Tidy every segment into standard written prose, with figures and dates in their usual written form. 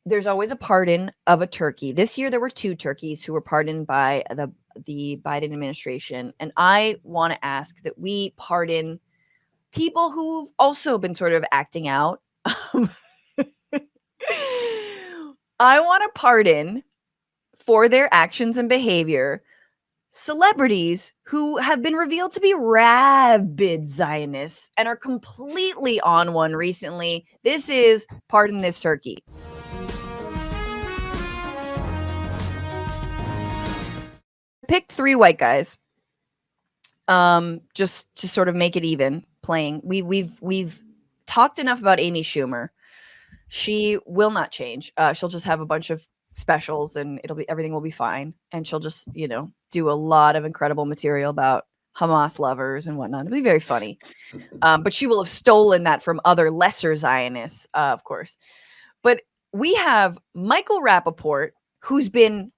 there's always a pardon of a turkey. This year there were 2 turkeys who were pardoned by the Biden administration, and I want to ask that we pardon people who've also been sort of acting out. I want to pardon for their actions and behavior celebrities who have been revealed to be rabid Zionists and are completely on one recently. This is Pardon This Turkey. Picked 3 white guys. Just to sort of make it even playing. We've talked enough about Amy Schumer. She will not change. She'll just have a bunch of specials and everything will be fine. And she'll just, do a lot of incredible material about Hamas lovers and whatnot. It'll be very funny. But she will have stolen that from other lesser Zionists, of course. But we have Michael Rappaport, who's been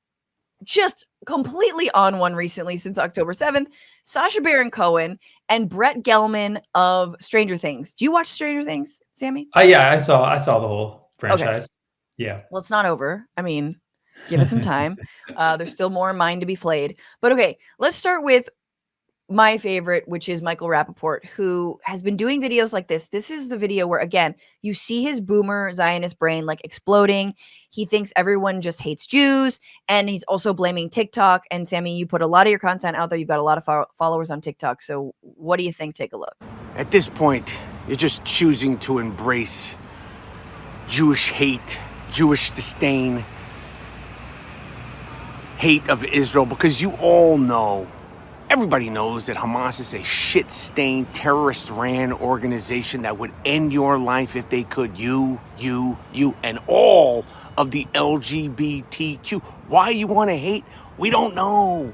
just completely on one recently since October 7th, Sacha Baron Cohen, and Brett Gelman of Stranger Things. Do you watch Stranger Things, Sammy? Yeah, I saw the whole franchise. Okay. Yeah. Well, it's not over. I mean, give it some time. There's still more mine to be flayed. But okay, let's start with my favorite, which is Michael Rappaport, who has been doing videos like this. This is the video where, again, you see his boomer Zionist brain like exploding. He thinks everyone just hates Jews, and he's also blaming TikTok. And Sammy, you put a lot of your content out there. You've got a lot of followers on TikTok. So what do you think? Take a look. At this point, you're just choosing to embrace Jewish hate, Jewish disdain, hate of Israel, because you all know, everybody knows that Hamas is a shit-stained, terrorist-ran organization that would end your life if they could. You, and all of the LGBTQ. Why you want to hate? We don't know.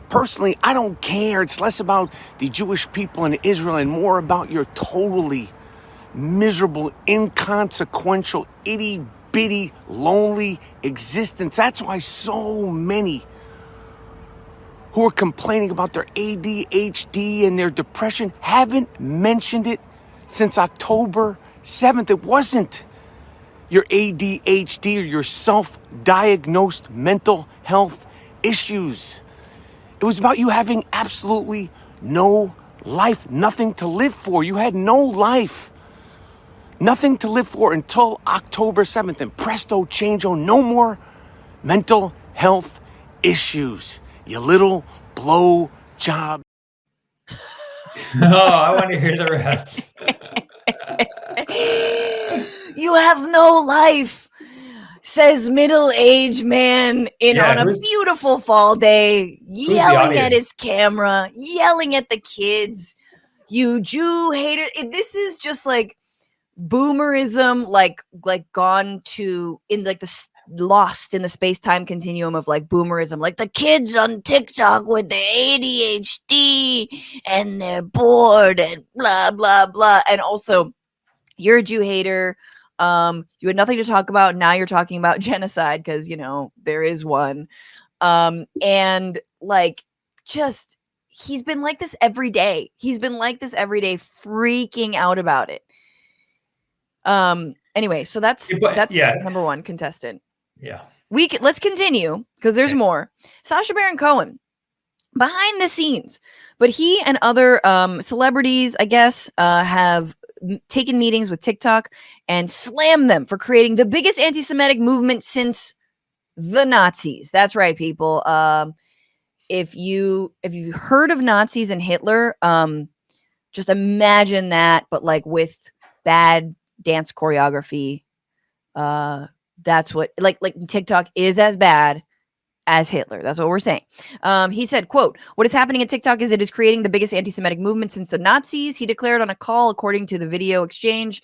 Personally, I don't care. It's less about the Jewish people in Israel and more about your totally miserable, inconsequential, itty-bitty, lonely existence. That's why so many who are complaining about their ADHD and their depression haven't mentioned it since October 7th. It wasn't your ADHD or your self-diagnosed mental health issues. It was about you having absolutely no life, nothing to live for. You had no life, nothing to live for until October 7th. And presto, changeo, no more mental health issues. You little blow job. Oh, I want to hear the rest. You have no life, says middle-aged man on a beautiful fall day, yelling at his camera, yelling at the kids. You Jew hater. This is just like boomerism, like gone to in like the lost in the space-time continuum of like boomerism, like the kids on TikTok with the ADHD and they're bored and blah blah blah. And also, you're a Jew hater. You had nothing to talk about. Now you're talking about genocide because there is one. And like, just he's been like this every day. Freaking out about it. Anyway, so that's number one contestant. Yeah. Let's continue because there's more. Sacha Baron Cohen behind the scenes, but he and other celebrities, I guess, have taken meetings with TikTok and slammed them for creating the biggest anti-Semitic movement since the Nazis. That's right, people. If you've heard of Nazis and Hitler, just imagine that, but like with bad dance choreography. That's what like TikTok is as bad as Hitler. That's what we're saying. He said, quote, "What is happening at TikTok is it is creating the biggest anti-Semitic movement since the Nazis," he declared on a call, according to the video exchange.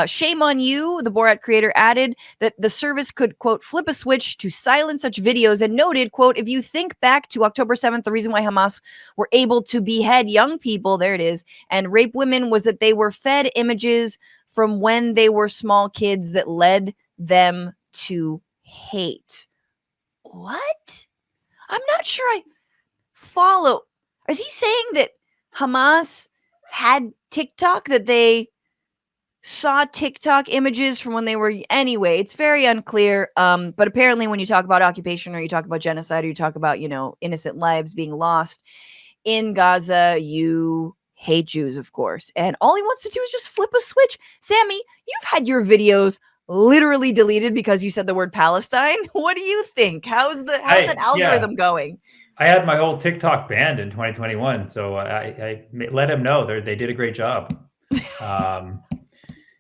Shame on you, the Borat creator added that the service could, quote, "flip a switch to silence such videos," and noted, quote, "If you think back to October 7th, the reason why Hamas were able to behead young people," there it is, "and rape women was that they were fed images from when they were small kids that led them to hate." What? I'm not sure I follow. Is he saying that Hamas had TikTok, that they saw TikTok images from when they were anyway, it's very unclear. But apparently when you talk about occupation or you talk about genocide or you talk about, innocent lives being lost in Gaza, you hate Jews, of course. And all he wants to do is just flip a switch. Sammy, you've had your videos literally deleted because you said the word Palestine. What do you think? How's that algorithm going? I had my whole TikTok banned in 2021, so I let him know they did a great job. Man,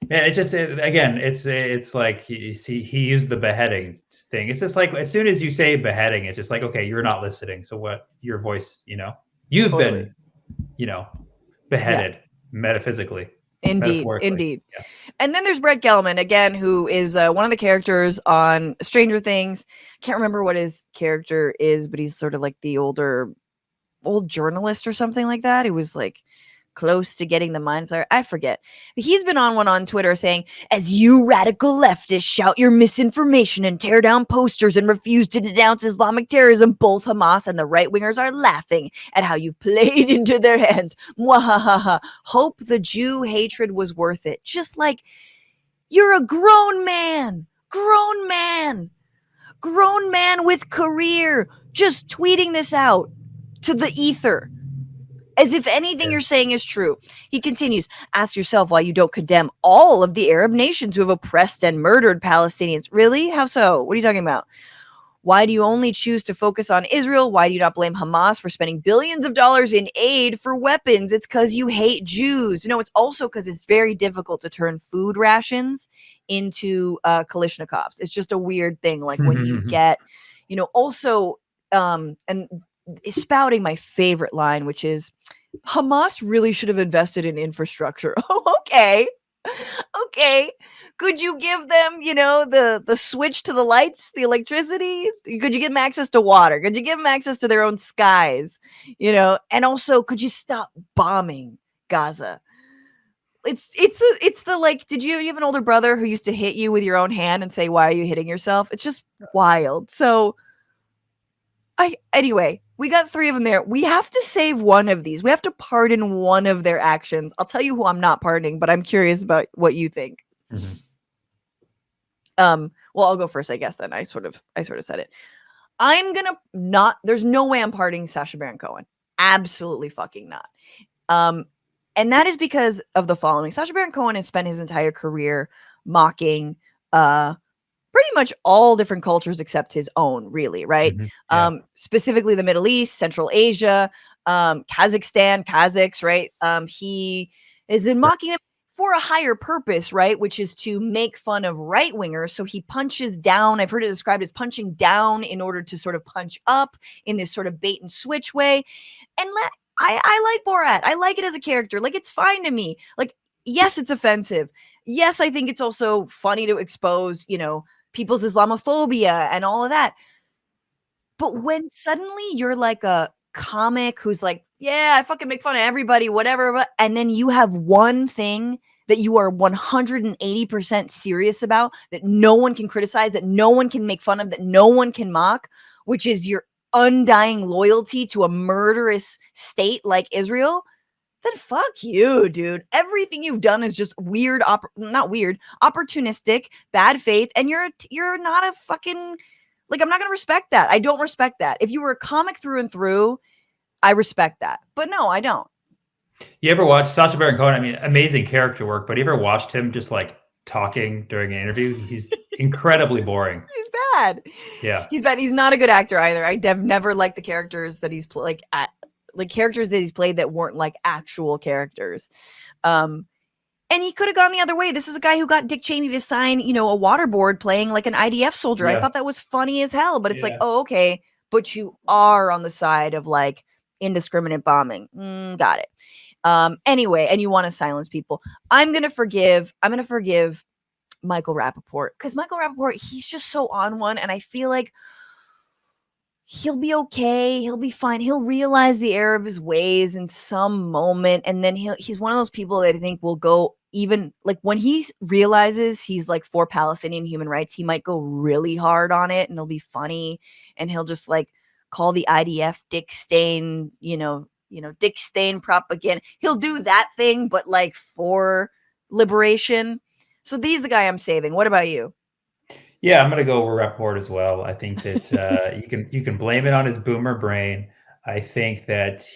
it's just again, it's like he used the beheading thing. It's just like as soon as you say beheading, it's just like, okay, you're not listening. So what? Your voice, you've been, beheaded metaphysically. Indeed. Yeah. And then there's Brett Gelman again, who is one of the characters on Stranger Things. Can't remember what his character is, but he's sort of like the old journalist or something like that. He was like close to getting the mind flare. I forget. He's been on one on Twitter saying, as you radical leftists shout your misinformation and tear down posters and refuse to denounce Islamic terrorism, both Hamas and the right-wingers are laughing at how you've played into their hands. Mwahaha. Hope the Jew hatred was worth it. Just like, you're a grown man with career, just tweeting this out to the ether as if anything you're saying is true. He continues, ask yourself why you don't condemn all of the Arab nations who have oppressed and murdered Palestinians. Really? How so? What are you talking about? Why do you only choose to focus on Israel? Why do you not blame Hamas for spending billions of dollars in aid for weapons? It's because you hate Jews. No, it's also because it's very difficult to turn food rations into Kalashnikovs. It's just a weird thing. Like when you get, also, and spouting my favorite line, which is, Hamas really should have invested in infrastructure. Oh, okay. Could you give them, the switch to the lights, the electricity? Could you give them access to water? Could you give them access to their own skies? And also, could you stop bombing Gaza? It's the like, did you have an older brother who used to hit you with your own hand and say, why are you hitting yourself? It's just wild. So anyway, we got 3 of them there. We have to save one of these. We have to pardon one of their actions. I'll tell you who I'm not pardoning, but I'm curious about what you think. Mm-hmm. Well, I'll go first, I guess, then. I sort of said it. I'm gonna not, there's no way I'm pardoning Sacha Baron Cohen. Absolutely fucking not. And that is because of the following. Sacha Baron Cohen has spent his entire career mocking pretty much all different cultures except his own, really, right? Mm-hmm. Yeah. Specifically the Middle East, Central Asia, Kazakhstan, Kazakhs, right? He is in mocking them for a higher purpose, right? Which is to make fun of right-wingers. So he punches down. I've heard it described as punching down in order to sort of punch up in this sort of bait and switch way. And I like Borat. I like it as a character. Like, it's fine to me. Like, yes, it's offensive. Yes, I think it's also funny to expose, people's Islamophobia and all of that. But when suddenly you're like a comic who's like, yeah, I fucking make fun of everybody, whatever, and then you have one thing that you are 180% serious about, that no one can criticize, that no one can make fun of, that no one can mock, which is your undying loyalty to a murderous state like Israel, then fuck you, dude. Everything you've done is just weird, opportunistic, bad faith, and you're not a fucking, like, I'm not gonna respect that. I don't respect that. If you were a comic through and through, I respect that. But no, I don't. You ever watch Sacha Baron Cohen? I mean, amazing character work, but you ever watched him just like talking during an interview? He's incredibly boring. He's bad. Yeah. He's bad. He's not a good actor either. I've never liked the characters that he's like characters that he's played that weren't like actual characters. And he could have gone the other way. This is a guy who got Dick Cheney to sign, a waterboard playing like an IDF soldier. Yeah. I thought that was funny as hell, but it's like, oh, okay. But you are on the side of like indiscriminate bombing. Got it. Anyway, and you want to silence people. I'm going to forgive Michael Rappaport, because Michael Rappaport, he's just so on one. And I feel like he'll be okay. He'll be fine. He'll realize the error of his ways in some moment. And then he's one of those people that I think will go, even like when he realizes he's like for Palestinian human rights, he might go really hard on it and it'll be funny. And he'll just like call the IDF Dick Stain, Dick Stain propaganda. He'll do that thing, but like for liberation. So he's the guy I'm saving. What about you? Yeah, I'm gonna go with Report as well. I think that you can blame it on his boomer brain. I think that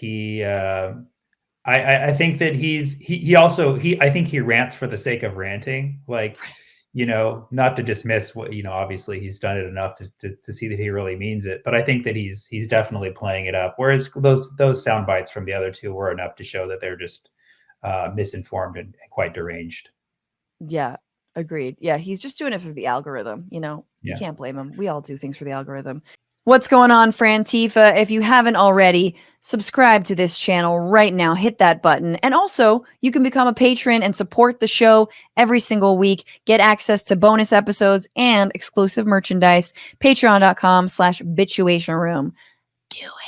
I think that he also I think he rants for the sake of ranting. Like, not to dismiss what, obviously he's done it enough to see that he really means it. But I think that he's definitely playing it up. Whereas those sound bites from the other two were enough to show that they're just misinformed and quite deranged. Yeah, agreed. Yeah, he's just doing it for the algorithm. You Yeah. can't blame him. We all do things for the algorithm. What's going on, Frantifa? If you haven't already, subscribe to this channel right now. Hit that button. And also, you can become a patron and support the show every single week. Get access to bonus episodes and exclusive merchandise. Patreon.com/bitchuation room. Do it.